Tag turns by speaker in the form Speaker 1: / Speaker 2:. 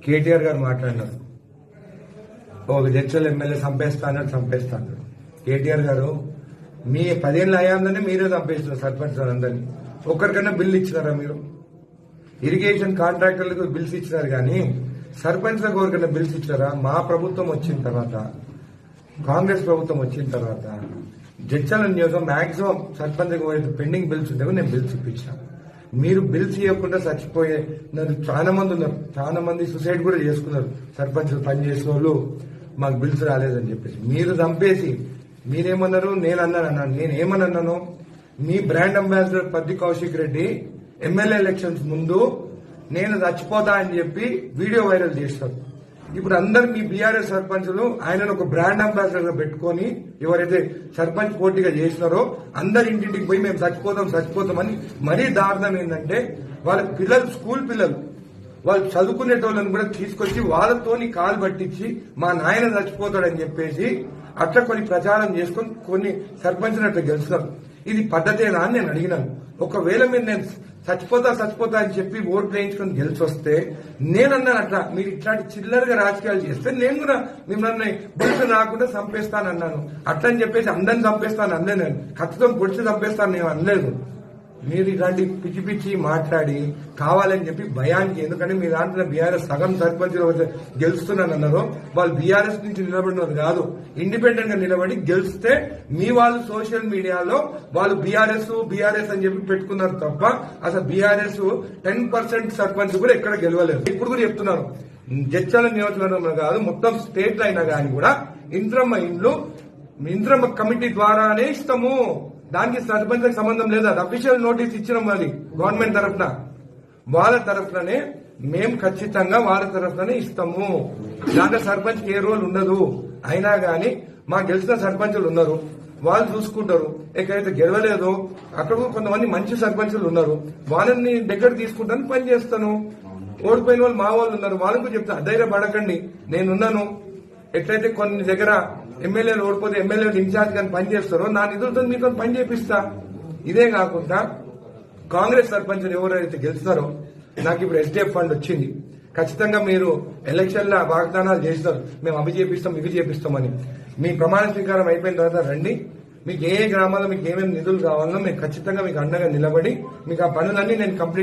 Speaker 1: కేటీఆర్ గారు మాట్లాడినారు, ఒక జడ్చల్ ఎమ్మెల్యే చంపేస్తాను. కేటీఆర్ గారు మీ 10 ఏళ్ళ అయ్యాందని మీరే చంపేస్తున్నారు సర్పంచ్ అందరినీ. ఒక్కరికన్నా బిల్లు ఇచ్చినారా మీరు? ఇరిగేషన్ కాంట్రాక్టర్లకు బిల్స్ ఇచ్చినారు కానీ సర్పంచ్లకు ఎవరికైనా బిల్స్ ఇచ్చారా? మా ప్రభుత్వం వచ్చిన తర్వాత, కాంగ్రెస్ ప్రభుత్వం వచ్చిన తర్వాత జడ్చల నియోజకం మాక్సిమం సర్పంచ్ పెండింగ్ బిల్స్ ఉంటే నేను బిల్స్ ఇప్పించాను. మీరు బిల్స్ ఇవ్వకుండా చచ్చిపోయే చాలా మంది ఉన్నారు. చాలా మంది సూసైడ్ కూడా చేసుకున్నారు. సర్పంచ్ పనిచేసిన వాళ్ళు మాకు బిల్స్ రాలేదని చెప్పేసి మీరు చంపేసి మీరేమన్నారు? నేనేమన్నాను? మీ brand ambassador Padi Kaushik Reddy MLA elections ముందు నేను చచ్చిపోతా అని చెప్పి వీడియో వైరల్ చేస్తారు. ఇప్పుడు అందరు మీ బీఆర్ఎస్ సర్పంచులు ఆయనను ఒక బ్రాండ్ అంబాసిడర్ గా పెట్టుకుని ఎవరైతే సర్పంచ్ పోటీగా చేసినారో అందరి ఇంటింటికి పోయి మేము చచ్చిపోతామని మరీ దారుణం ఏంటంటే వాళ్ళ పిల్లలు, స్కూల్ పిల్లలు, వాళ్ళు చదువుకునేటోళ్ళని కూడా తీసుకొచ్చి వాళ్ళతోని కాలు పట్టించి మా నాయన చచ్చిపోతాడని చెప్పేసి అట్లా కొన్ని ప్రచారం చేసుకుని కొన్ని సర్పంచ్ని అట్లా గెలుస్తారు. ఇది పద్ధతేనా అని నేను అడిగినాను. ఒకవేళ మీరు నేను చచ్చిపోతా అని చెప్పి ఓట్లు వేయించుకుని గెలిచి వస్తే నేనన్నాను అట్లా మీరు ఇట్లాంటి చిల్లరగా రాజకీయాలు చేస్తే నేను కూడా మిమ్మల్ని బొడిచి రాకుండా చంపేస్తానన్నాను. అట్లా అని చెప్పేసి అందరిని చంపేస్తాను అనలేదు. నేను ఖచ్చితం బొడిచి చంపేస్తాను నేను అనలేదు. మీరు ఇలాంటి పిచ్చి పిచ్చి మాట్లాడి కావాలని చెప్పి భయానికి, ఎందుకంటే మీ దాంట్లో బీఆర్ఎస్ సగం సర్పంచులు గెలుస్తున్నానన్నారు. వాళ్ళు బీఆర్ఎస్ నుంచి నిలబడినది కాదు, ఇండిపెండెంట్ గా నిలబడి గెలిస్తే మీ వాళ్ళు సోషల్ మీడియాలో వాళ్ళు బీఆర్ఎస్ అని చెప్పి పెట్టుకున్నారు తప్ప అసలు బీఆర్ఎస్ 10% సర్పంచ్ కూడా ఎక్కడ గెలవలేదు. ఇప్పుడు కూడా చెప్తున్నారు, జడ్చల నియోజకవర్గంలో కాదు మొత్తం స్టేట్ లో అయినా కానీ కూడా ఇంద్రమ్మ కమిటీ ద్వారానే ఇస్తాము. దానికి సర్పంచ్ సంబంధం లేదు. అది అఫీషియల్ నోటీస్ ఇచ్చినాం. అది గవర్నమెంట్ తరఫున, వాళ్ళ తరఫుననే మేము ఖచ్చితంగా వాళ్ళ తరఫుననే ఇస్తాము. దాంట్లో సర్పంచ్ ఏ రోల్ ఉండదు. అయినా గాని మా గెలిచిన సర్పంచులు ఉన్నారు, వాళ్ళు చూసుకుంటారు. ఎక్కడైతే గెలవలేదో అక్కడ కొంతమంది మంచి సర్పంచులు ఉన్నారు, వాళ్ళని దగ్గర తీసుకుంటాను, పని చేస్తాను. ఓడిపోయిన వాళ్ళు మా వాళ్ళు ఉన్నారు, వాళ్ళకు చెప్తా ధైర్యపడకండి, నేనున్నాను. ఎట్లయితే కొన్ని దగ్గర ఎమ్మెల్యేలు ఓడిపోతే ఎమ్మెల్యేలు ఇన్ఛార్జ్ కానీ పని చేస్తారో నా నిధులతో మీతో పని చేపిస్తా. ఇదే కాకుండా కాంగ్రెస్ సర్పంచులు ఎవరైతే గెలుస్తారో నాకు ఇప్పుడు SDF ఫండ్ వచ్చింది. ఖచ్చితంగా మీరు ఎలక్షన్ల వాగ్దానాలు చేస్తారు, మేము అవి చేపిస్తాం ఇవి చేపిస్తామని. మీ ప్రమాణ స్వీకారం అయిపోయిన తర్వాత రండి, మీకు ఏ గ్రామాల్లో మీకు ఏమేమి నిధులు కావాలనో మేము ఖచ్చితంగా మీకు అండగా నిలబడి మీకు ఆ పనులన్నీ నేను కంప్లీట్